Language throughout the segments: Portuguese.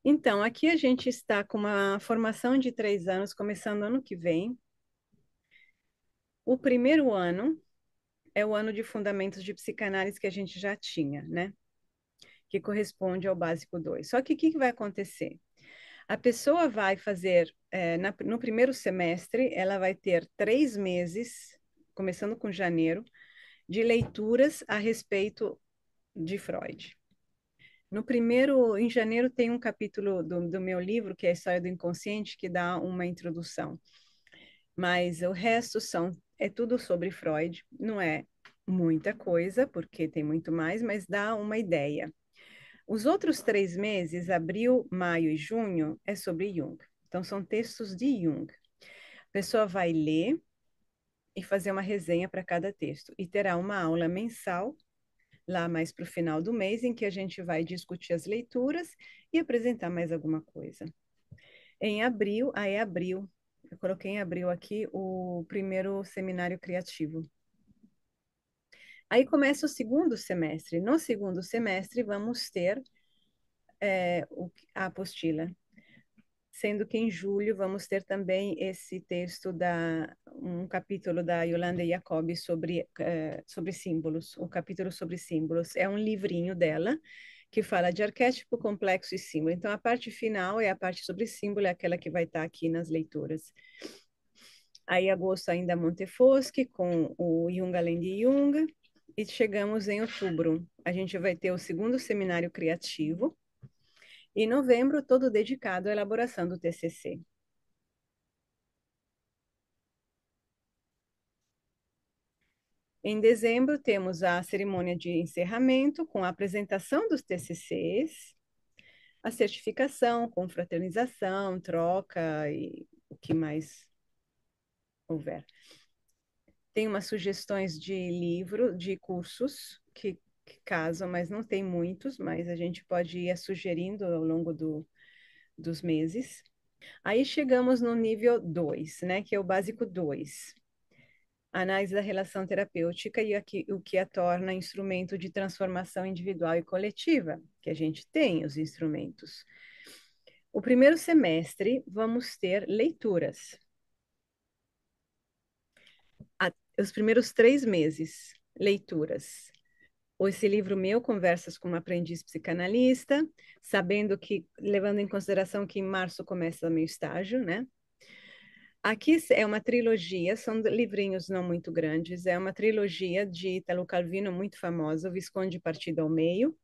Então, aqui a gente está com uma formação de 3 anos, começando ano que vem. O primeiro ano é o ano de fundamentos de psicanálise que a gente já tinha, né? Que corresponde ao básico 2. Só que o que vai acontecer? A pessoa vai fazer, no primeiro semestre, ela vai ter 3 meses, começando com janeiro, de leituras a respeito de Freud. No primeiro, em janeiro, tem um capítulo do meu livro, que é a História do Inconsciente, que dá uma introdução. Mas o resto é tudo sobre Freud. Não é muita coisa, porque tem muito mais, mas dá uma ideia. Os outros 3 meses, abril, maio e junho, é sobre Jung. Então, são textos de Jung. A pessoa vai ler e fazer uma resenha para cada texto. E terá uma aula mensal, lá mais para o final do mês, em que a gente vai discutir as leituras e apresentar mais alguma coisa. Em abril, eu coloquei em abril aqui o primeiro seminário criativo. Aí começa o segundo semestre. No segundo semestre, vamos ter a apostila, sendo que em julho vamos ter também esse texto um capítulo da Yolanda Jacobi sobre símbolos, o capítulo sobre símbolos. É um livrinho dela que fala de arquétipo, complexo e símbolo. Então, a parte final é a parte sobre símbolo, é aquela que vai estar aqui nas leituras. Aí, agosto, ainda Montefoschi, com o Jung Além de Jung, e chegamos em outubro. A gente vai ter o segundo seminário criativo, e novembro, todo dedicado à elaboração do TCC. Em dezembro, temos a cerimônia de encerramento, com a apresentação dos TCCs, a certificação, confraternização, troca e o que mais houver. Tem umas sugestões de livro, de cursos que casam, mas não tem muitos, mas a gente pode ir sugerindo ao longo dos meses. Aí chegamos no nível 2, né, que é o básico 2. Análise da relação terapêutica e o que a torna instrumento de transformação individual e coletiva, que a gente tem os instrumentos. O primeiro semestre, vamos ter leituras. Os primeiros 3 meses, leituras. Esse livro meu, Conversas com uma Aprendiz Psicanalista, sabendo que, levando em consideração que em março começa o meu estágio, né? Aqui é uma trilogia, são livrinhos não muito grandes, é uma trilogia de Italo Calvino muito famosa, O Visconde Partido ao Meio,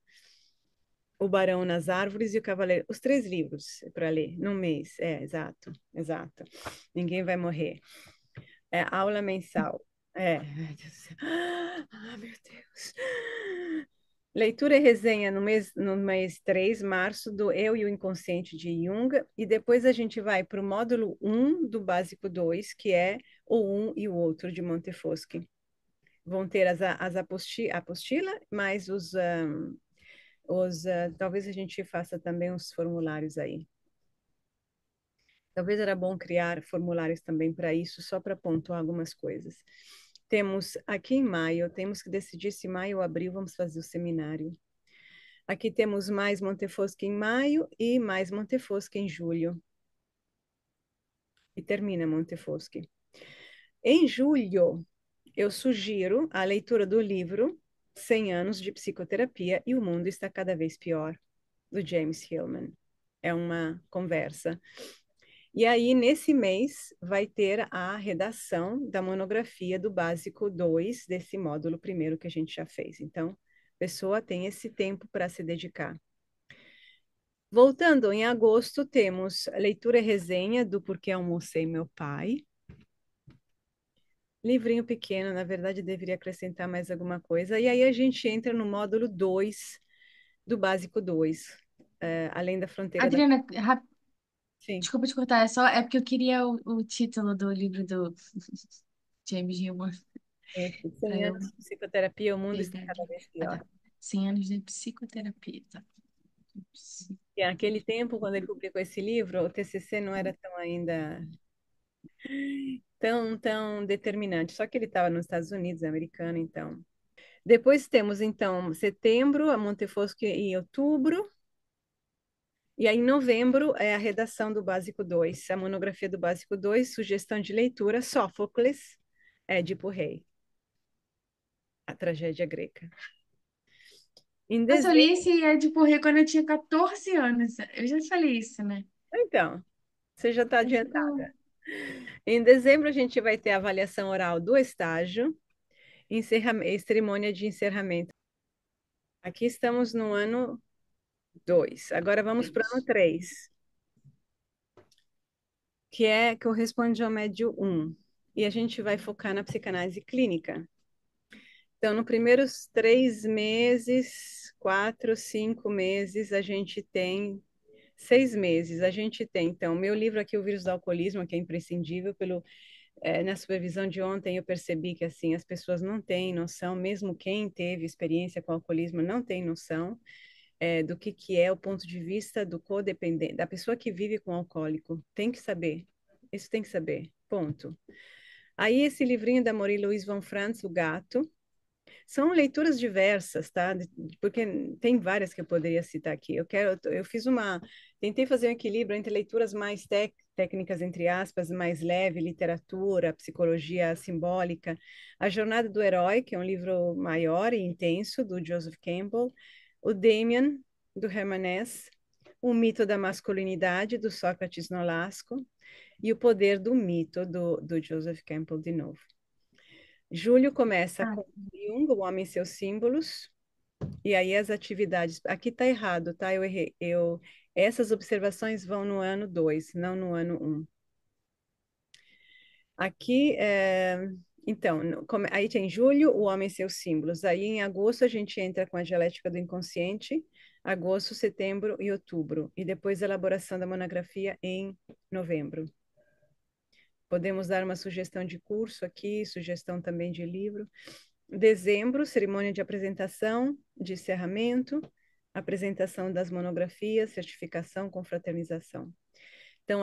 O Barão nas Árvores e O Cavaleiro. Os 3 livros para ler num mês. É, exato, exato. Ninguém vai morrer. É aula mensal. É, ai, Deus do céu. Ah, meu Deus. Leitura e resenha no mês 3, março, do Eu e o Inconsciente de Jung, e depois a gente vai para o módulo 1 do Básico 2, que é o um e o outro de Montefoschi. Vão ter apostila, mais talvez a gente faça também os formulários aí. Talvez era bom criar formulários também para isso, só para pontuar algumas coisas. Temos aqui em maio, temos que decidir se maio ou abril vamos fazer o seminário. Aqui temos mais Montefoschi em maio e mais Montefoschi em julho. E termina Montefoschi. Em julho, eu sugiro a leitura do livro 100 anos de psicoterapia e o mundo está cada vez pior, do James Hillman. É uma conversa. E aí, nesse mês, vai ter a redação da monografia do Básico 2, desse módulo primeiro que a gente já fez. Então, a pessoa tem esse tempo para se dedicar. Voltando, em agosto, temos leitura e resenha do Porquê Almocei Meu Pai. Livrinho pequeno, na verdade, deveria acrescentar mais alguma coisa. E aí a gente entra no módulo 2 do Básico 2, Além da Fronteira da... Adriana, Sim, desculpa te cortar, é porque eu queria o título do livro do James Gilman, esse para 100 eu anos de psicoterapia, o mundo está pegar cada aqui. vez Ah, pior. tá. 100 anos de psicoterapia, tá? E naquele tempo, quando ele publicou esse livro, o TCC não era tão ainda tão determinante. Só que ele estava nos Estados Unidos, americano, então. Depois temos, então, setembro, a Montefoschi em outubro. E aí, em novembro, é a redação do Básico 2, a monografia do Básico 2, sugestão de leitura, Sófocles, Édipo Rei, a tragédia grega. Em Nossa, eu li dezembro, esse Édipo Rei quando eu tinha 14 anos. Eu já falei isso, né? então, você já está Eu fico. adiantada. Em dezembro, a gente vai ter a avaliação oral do estágio, cerimônia de encerramento. Aqui estamos no ano 2. Agora vamos para o ano 3, corresponde ao médio um. E a gente vai focar na psicanálise clínica. Então, nos primeiros 3 meses, 4, 5 meses, a gente tem 6 meses. A gente tem, então, meu livro aqui, O Vírus do Alcoolismo, que é imprescindível. Na supervisão de ontem, eu percebi que, assim, as pessoas não têm noção, mesmo quem teve experiência com alcoolismo, não tem noção do que é o ponto de vista do codependente, da pessoa que vive com alcoólico. Tem que saber. Isso tem que saber. Ponto. Aí, esse livrinho da Marie Louise von Franz, O Gato, são leituras diversas, tá? Porque tem várias que eu poderia citar aqui. Tentei fazer um equilíbrio entre leituras mais técnicas, entre aspas, mais leve, literatura, psicologia simbólica. A Jornada do Herói, que é um livro maior e intenso, do Joseph Campbell. O Damien, do Hermann Hesse. O Mito da Masculinidade, do Sócrates Nolasco. E O Poder do Mito, do Joseph Campbell, de novo. Julho começa Ah, com Jung, O Homem e Seus Símbolos, e aí as atividades. Aqui está errado, tá? Eu errei. Essas observações vão no ano 2, não no ano um. Aqui, então, aí tem julho, O Homem e Seus Símbolos. Aí em agosto a gente entra com a dialética do inconsciente, agosto, setembro e outubro. E depois a elaboração da monografia em novembro. Podemos dar uma sugestão de curso aqui, sugestão também de livro. Dezembro, cerimônia de apresentação, de encerramento, apresentação das monografias, certificação, confraternização. Então,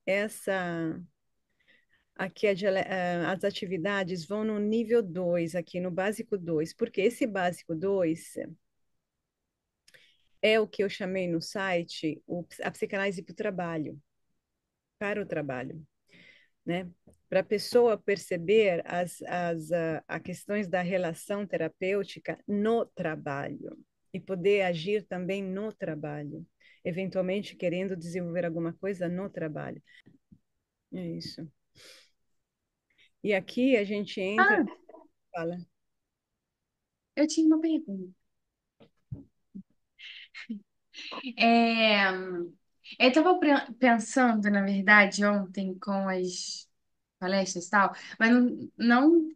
essa, as atividades vão no nível 2, aqui no básico 2, porque esse básico 2 é o que eu chamei no site a psicanálise para o trabalho, né? Para a pessoa perceber as questões da relação terapêutica no trabalho e poder agir também no trabalho, eventualmente querendo desenvolver alguma coisa no trabalho. É isso. E aqui a gente entra, ah, fala. eu tinha uma pergunta. É, eu estava pensando, na verdade, ontem com as palestras e tal, mas não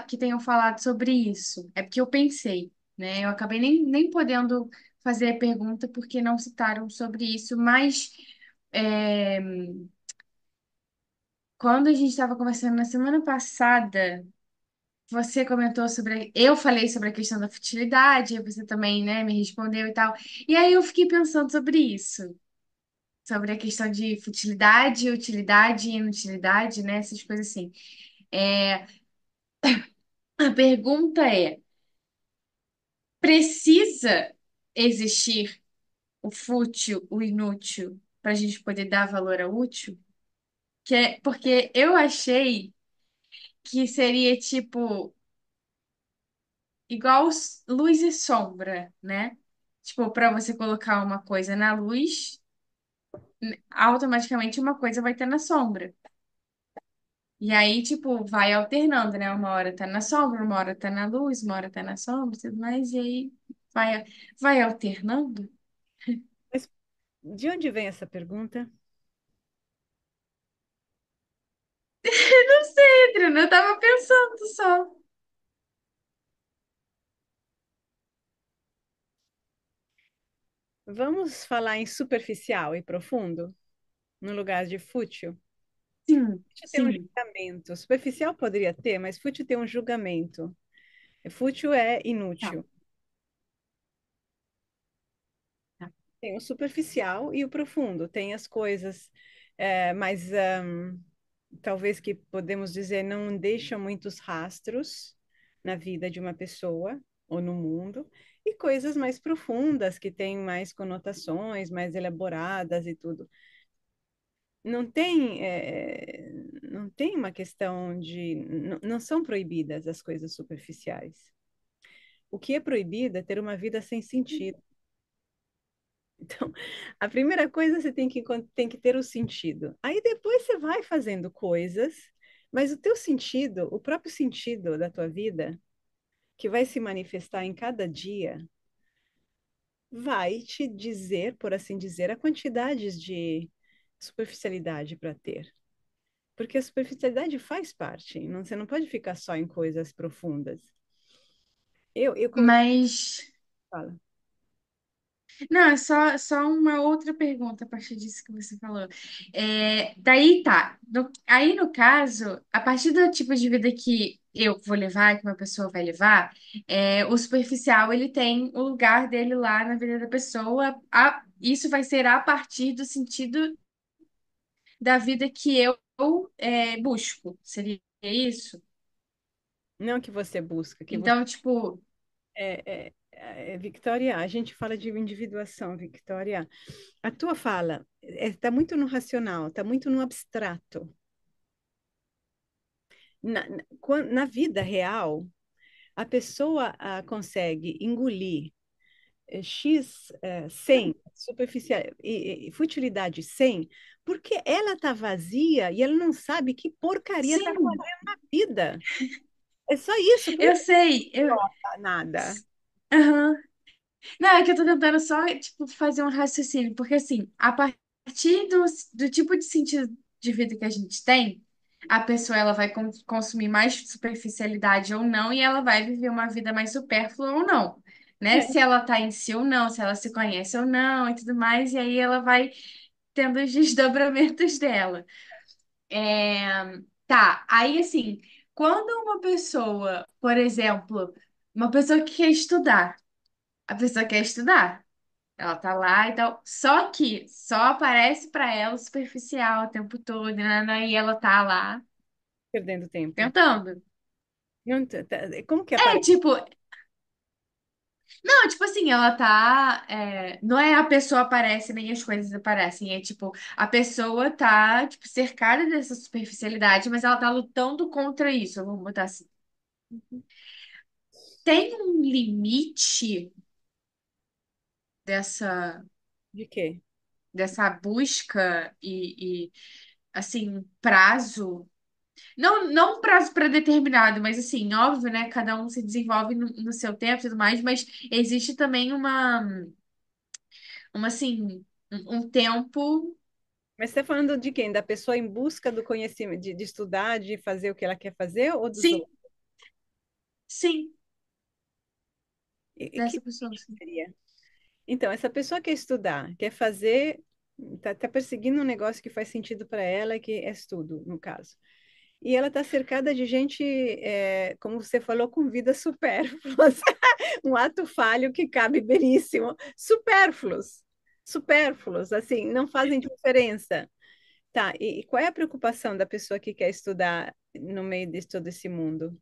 que tenham falado sobre isso. É porque eu pensei, né? Eu acabei nem podendo fazer a pergunta porque não citaram sobre isso, mas é, quando a gente estava conversando na semana passada, você comentou sobre. Eu falei sobre a questão da futilidade, você também, né, me respondeu e tal. E aí eu fiquei pensando sobre isso. Sobre a questão de futilidade, utilidade e inutilidade, né? Essas coisas assim. É, a pergunta é: precisa existir o fútil, o inútil, para a gente poder dar valor ao útil? Porque eu achei que seria tipo igual luz e sombra, né? Tipo, para você colocar uma coisa na luz, automaticamente uma coisa vai estar na sombra. E aí, tipo, vai alternando, né? Uma hora tá na sombra, uma hora tá na luz, uma hora tá na sombra, e tudo mais, e aí vai, vai alternando? Mas de onde vem essa pergunta? Não sei, Adriana, eu tava pensando só. Vamos falar em superficial e profundo, no lugar de fútil? Sim, Fútil tem um sim. julgamento. Superficial poderia ter, mas fútil tem um julgamento. Fútil é Tá, inútil. tá. Tem o superficial e o profundo. Tem as coisas mais, talvez que podemos dizer, não deixam muitos rastros na vida de uma pessoa ou no mundo. e coisas mais profundas, que têm mais conotações, mais elaboradas e tudo. Não tem uma questão de. Não são proibidas as coisas superficiais. O que é proibido é ter uma vida sem sentido. Então, a primeira coisa você tem que ter o sentido. Aí depois você vai fazendo coisas, mas o teu sentido, o próprio sentido da tua vida, que vai se manifestar em cada dia, vai te dizer, por assim dizer, a quantidades de superficialidade para ter. Porque a superficialidade faz parte, você não pode ficar só em coisas profundas. Eu conversei, Mas, fala. não, é só uma outra pergunta a partir disso que você falou. Daí tá. Aí, no caso, a partir do tipo de vida que eu vou levar, que uma pessoa vai levar, o superficial, ele tem o lugar dele lá na vida da pessoa. Isso vai ser a partir do sentido da vida que eu busco. Seria isso? Não que você busca, que você Então, tipo, Victoria, a gente fala de individuação, Victoria. A tua fala está muito no racional, está muito no abstrato. Na vida real, a pessoa consegue engolir X 100, superficial, futilidade 100, porque ela está vazia e ela não sabe que porcaria está sim, fazendo na vida. É só isso, por eu isso sei. que não importa nada. Aham. Não, é que eu tô tentando só, tipo, fazer um raciocínio, porque assim, a partir do tipo de sentido de vida que a gente tem, a pessoa ela vai consumir mais superficialidade ou não, e ela vai viver uma vida mais supérflua ou não, né? É, Se ela tá em si ou não, se ela se conhece ou não e tudo mais, e aí ela vai tendo os desdobramentos dela. Tá, aí assim, quando uma pessoa, por exemplo, uma pessoa que quer estudar, a pessoa quer estudar. Ela tá lá e tal. Só que só aparece pra ela o superficial o tempo todo, né? E ela tá lá perdendo tempo. tentando. Não, como que É aparece? tipo, não, tipo assim, ela tá. Não é a pessoa aparece nem as coisas aparecem. É tipo, a pessoa tá, tipo, cercada dessa superficialidade, mas ela tá lutando contra isso. Vamos botar assim. Tem um limite dessa, De quê? dessa busca e assim, prazo. Não um prazo pré-determinado, mas assim, óbvio, né? Cada um se desenvolve no seu tempo e tudo mais, mas existe também uma assim, um tempo. Mas você está falando de quem? Da pessoa em busca do conhecimento, de estudar, de fazer o que ela quer fazer, ou dos Sim, outros? sim, E que dessa pessoa, sim. seria? Então, essa pessoa quer estudar, quer fazer, tá perseguindo um negócio que faz sentido para ela, que é estudo, no caso. E ela está cercada de gente, como você falou, com vidas supérfluas. Um ato falho que cabe belíssimo. Supérfluos. Supérfluos, assim, não fazem diferença. Tá, e qual é a preocupação da pessoa que quer estudar no meio de todo esse mundo?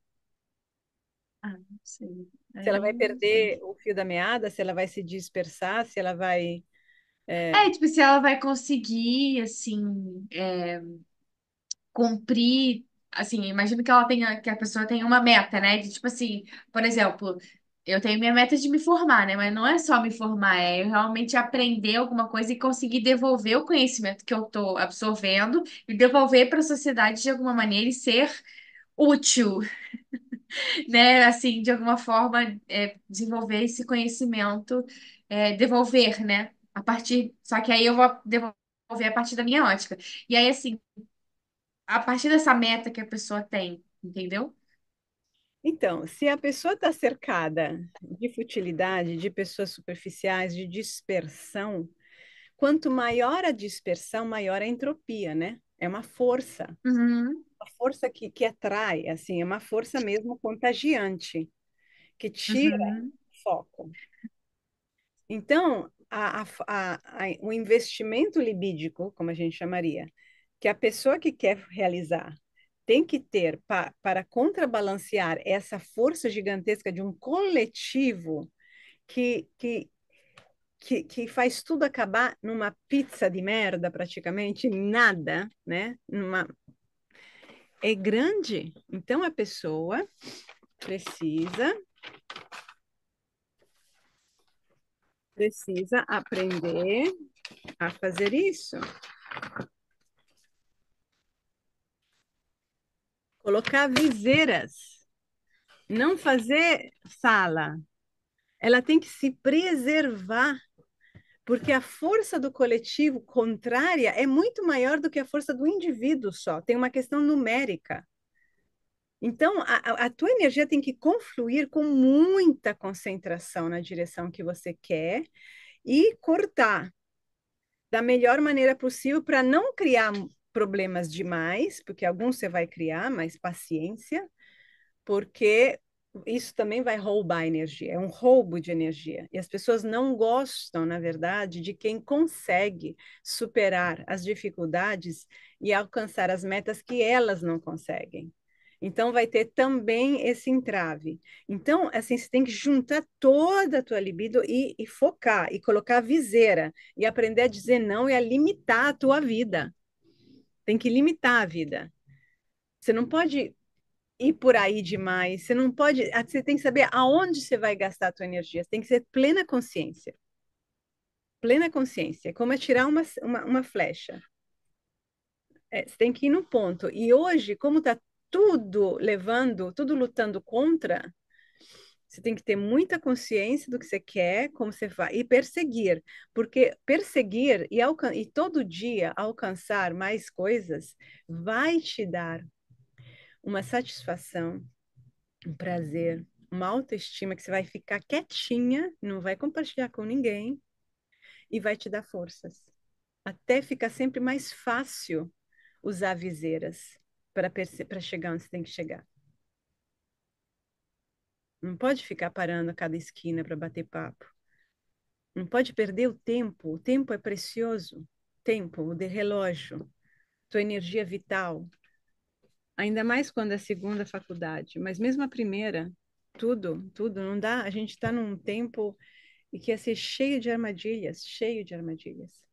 Ah, não sei. Se ela Eu vai não sei. perder o fio da meada, se ela vai se dispersar, se ela vai. Tipo, se ela vai conseguir, assim, cumprir, assim, imagino que ela tenha, que a pessoa tenha uma meta, né? De tipo assim, por exemplo, eu tenho minha meta de me formar, né? Mas não é só me formar, é eu realmente aprender alguma coisa e conseguir devolver o conhecimento que eu tô absorvendo e devolver para a sociedade de alguma maneira e ser útil, né? Assim, de alguma forma, desenvolver esse conhecimento, devolver, né? A partir, só que aí eu vou devolver a partir da minha ótica. E aí, assim, a partir dessa meta que a pessoa tem, entendeu? Então, se a pessoa está cercada de futilidade, de pessoas superficiais, de dispersão, quanto maior a dispersão, maior a entropia, né? É Uhum, uma força que atrai, assim, é uma força mesmo contagiante, que tira uhum, o foco. Então, o investimento libídico, como a gente chamaria, que a pessoa que quer realizar tem que ter para contrabalancear essa força gigantesca de um coletivo que, que, que faz tudo acabar numa pizza de merda, praticamente, nada, né? É grande. Então a pessoa precisa aprender a fazer isso. Colocar viseiras, não fazer sala. Ela tem que se preservar, porque a força do coletivo contrária é muito maior do que a força do indivíduo só. Tem uma questão numérica. Então, a tua energia tem que confluir com muita concentração na direção que você quer e cortar da melhor maneira possível para não criar problemas demais, porque alguns você vai criar, mas paciência, porque isso também vai roubar energia, é um roubo de energia. E as pessoas não gostam, na verdade, de quem consegue superar as dificuldades e alcançar as metas que elas não conseguem. Então, vai ter também esse entrave. Então, assim, você tem que juntar toda a tua libido e focar, e colocar a viseira, e aprender a dizer não e a limitar a tua vida. Tem que limitar a vida. Você não pode ir por aí demais. Você não pode. Você tem que saber aonde você vai gastar a tua energia. Você tem que ser plena consciência. Plena consciência. É como atirar uma flecha. Você tem que ir no ponto. E hoje, como está tudo levando, tudo lutando contra, você tem que ter muita consciência do que você quer, como você vai, e perseguir. Porque perseguir e todo dia alcançar mais coisas vai te dar uma satisfação, um prazer, uma autoestima que você vai ficar quietinha, não vai compartilhar com ninguém e vai te dar forças. Até ficar sempre mais fácil usar viseiras para chegar onde você tem que chegar. Não pode ficar parando a cada esquina para bater papo. Não pode perder o tempo. O tempo é precioso. Tempo, o de relógio, tua energia vital. Ainda mais quando é a segunda faculdade, mas mesmo a primeira, tudo, não dá. A gente está num tempo e que ia ser cheio de armadilhas, cheio de armadilhas.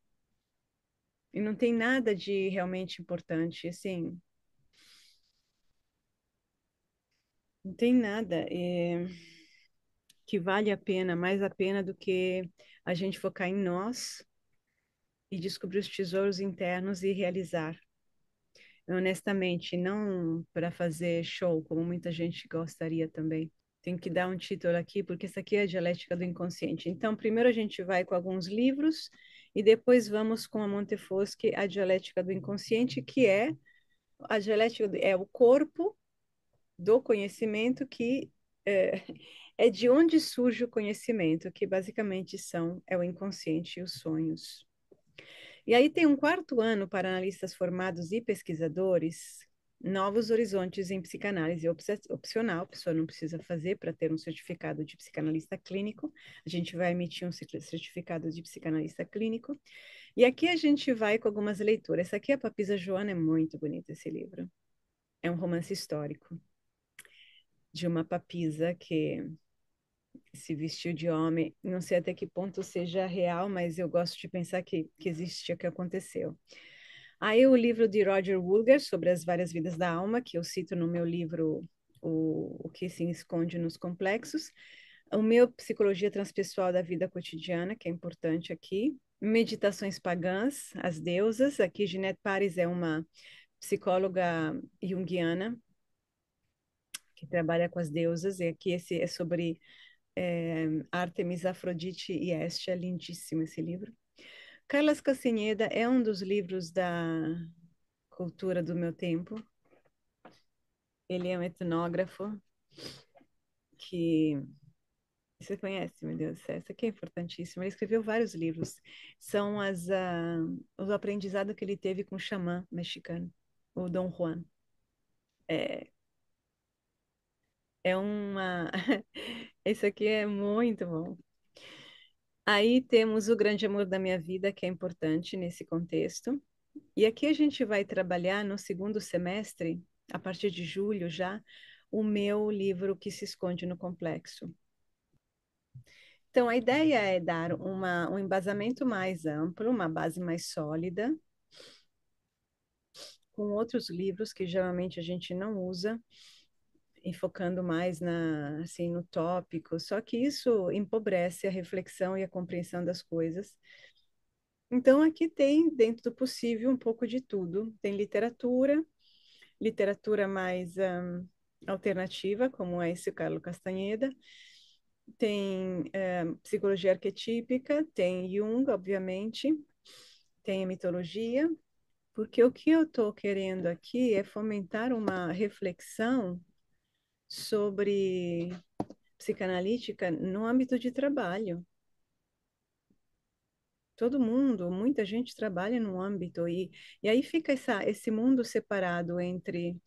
E não tem nada de realmente importante, assim, não tem nada que vale a pena, mais a pena do que a gente focar em nós e descobrir os tesouros internos e realizar. Honestamente, não para fazer show, como muita gente gostaria também. Tenho que dar um título aqui, porque isso aqui é a dialética do inconsciente. Então, primeiro a gente vai com alguns livros e depois vamos com a Montefoschi, a dialética do inconsciente, que é a dialética é o corpo do conhecimento que é, é de onde surge o conhecimento, que basicamente é o inconsciente e os sonhos. E aí tem um quarto ano para analistas formados e pesquisadores, novos horizontes em psicanálise opcional, a pessoa não precisa fazer para ter um certificado de psicanalista clínico, a gente vai emitir um certificado de psicanalista clínico, e aqui a gente vai com algumas leituras. Essa aqui, a Papisa Joana, é muito bonito esse livro. É um romance histórico de uma papisa que se vestiu de homem. Não sei até que ponto seja real, mas eu gosto de pensar que existe o que aconteceu. Aí o livro de Roger Woolger sobre as várias vidas da alma, que eu cito no meu livro o que se esconde nos complexos. O meu Psicologia Transpessoal da Vida Cotidiana, que é importante aqui. Meditações Pagãs, As Deusas. Aqui Ginette Paris é uma psicóloga junguiana que trabalha com as deusas, e aqui esse é sobre Ártemis, Afrodite e Hestia, lindíssimo esse livro. Carlos Castaneda é um dos livros da cultura do meu tempo. Ele é um etnógrafo que você conhece, meu Deus do céu, isso aqui é importantíssimo. Ele escreveu vários livros. São os aprendizados que ele teve com o xamã mexicano, o Dom Juan. É, é uma. Esse aqui é muito bom. Aí temos O Grande Amor da Minha Vida, que é importante nesse contexto. E aqui a gente vai trabalhar no segundo semestre, a partir de julho já, o meu livro Que se esconde no complexo. Então, a ideia é dar um embasamento mais amplo, uma base mais sólida, com outros livros que geralmente a gente não usa, e focando mais assim, no tópico. Só que isso empobrece a reflexão e a compreensão das coisas. Então, aqui tem, dentro do possível, um pouco de tudo. Tem literatura, literatura mais alternativa, como é esse Carlo Castanheda. Tem psicologia arquetípica, tem Jung, obviamente, tem a mitologia, porque o que eu estou querendo aqui é fomentar uma reflexão sobre psicanalítica no âmbito de trabalho. Todo mundo, muita gente trabalha no âmbito, e aí fica esse mundo separado entre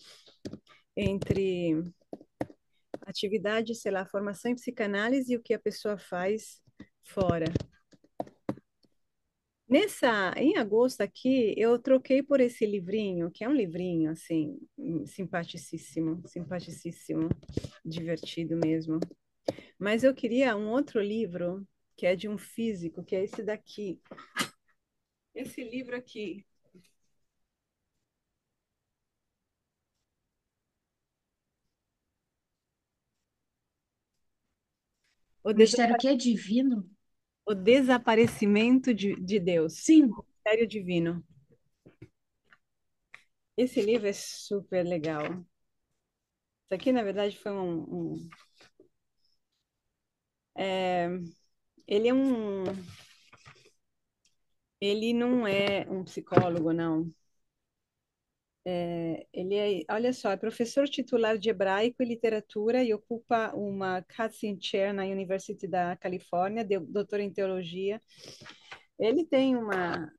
atividade, sei lá, formação em psicanálise e o que a pessoa faz fora. Em agosto aqui, eu troquei por esse livrinho, que é um livrinho, assim, simpaticíssimo, simpaticíssimo, divertido mesmo. Mas eu queria um outro livro, que é de um físico, que é esse daqui. Esse livro aqui, O, O Desa- mistério que é divino? o Desaparecimento de Deus, Sim. o Mistério Divino. Esse livro é super legal. Isso aqui, na verdade, foi é, ele é um... Ele não é um psicólogo, não. Ele é, olha só, é professor titular de hebraico e literatura e ocupa uma Katzin Chair na University da Califórnia, doutor em teologia. Ele tem uma,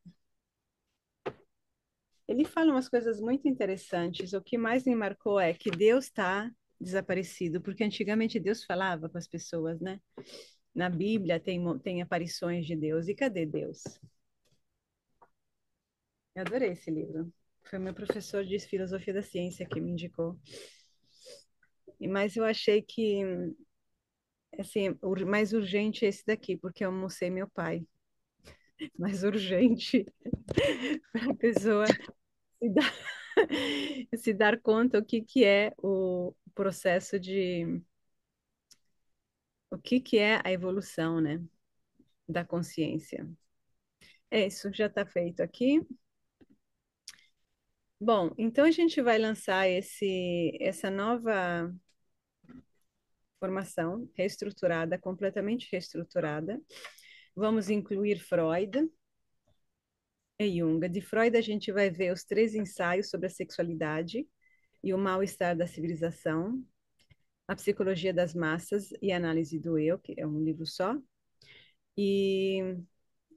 ele fala umas coisas muito interessantes. O que mais me marcou é que Deus está desaparecido, porque antigamente Deus falava com as pessoas, né? Na Bíblia tem aparições de Deus. E cadê Deus? Eu adorei esse livro. Foi meu professor de filosofia da ciência que me indicou. Mas eu achei que assim, o mais urgente é esse daqui, porque eu almocei meu pai. Mais urgente para a pessoa se dar, se dar conta o que que é o processo de o que que é a evolução, né, da consciência. É isso, já está feito aqui. Bom, então a gente vai lançar essa nova formação reestruturada, completamente reestruturada. Vamos incluir Freud, e Jung. De Freud, a gente vai ver os três ensaios sobre a sexualidade e o mal-estar da civilização, a psicologia das massas e a análise do eu, que é um livro só, e,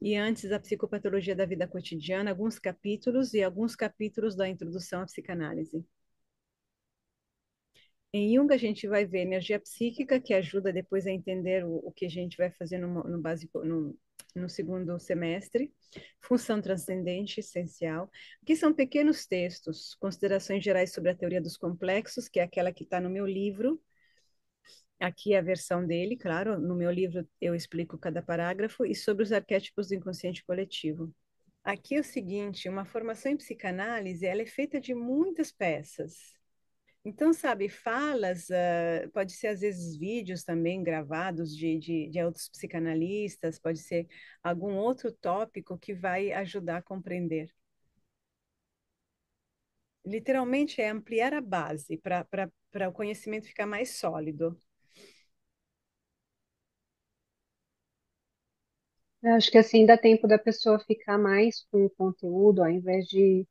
e antes a psicopatologia da vida cotidiana, alguns capítulos e alguns capítulos da introdução à psicanálise. Em Jung, a gente vai ver energia psíquica, que ajuda depois a entender o que a gente vai fazer no básico, no segundo semestre. Função transcendente, essencial. Aqui são pequenos textos, considerações gerais sobre a teoria dos complexos, que é aquela que está no meu livro. Aqui é a versão dele, claro. No meu livro eu explico cada parágrafo. E sobre os arquétipos do inconsciente coletivo. Aqui é o seguinte, uma formação em psicanálise, ela é feita de muitas peças. Então, sabe, falas, pode ser às vezes vídeos também gravados de outros psicanalistas, pode ser algum outro tópico que vai ajudar a compreender. Literalmente é ampliar a base para o conhecimento ficar mais sólido. Eu acho que assim dá tempo da pessoa ficar mais com o conteúdo, ao invés de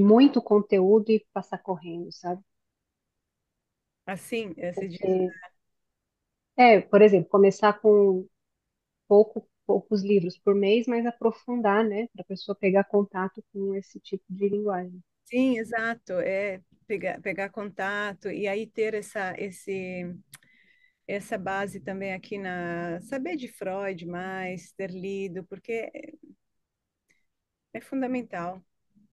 muito conteúdo e passar correndo, sabe? Assim, se diz, Porque, por exemplo, começar com poucos livros por mês, mas aprofundar, né? Para a pessoa pegar contato com esse tipo de linguagem. sim, exato, é pegar contato e aí ter essa base também aqui saber de Freud mais, ter lido, porque é fundamental.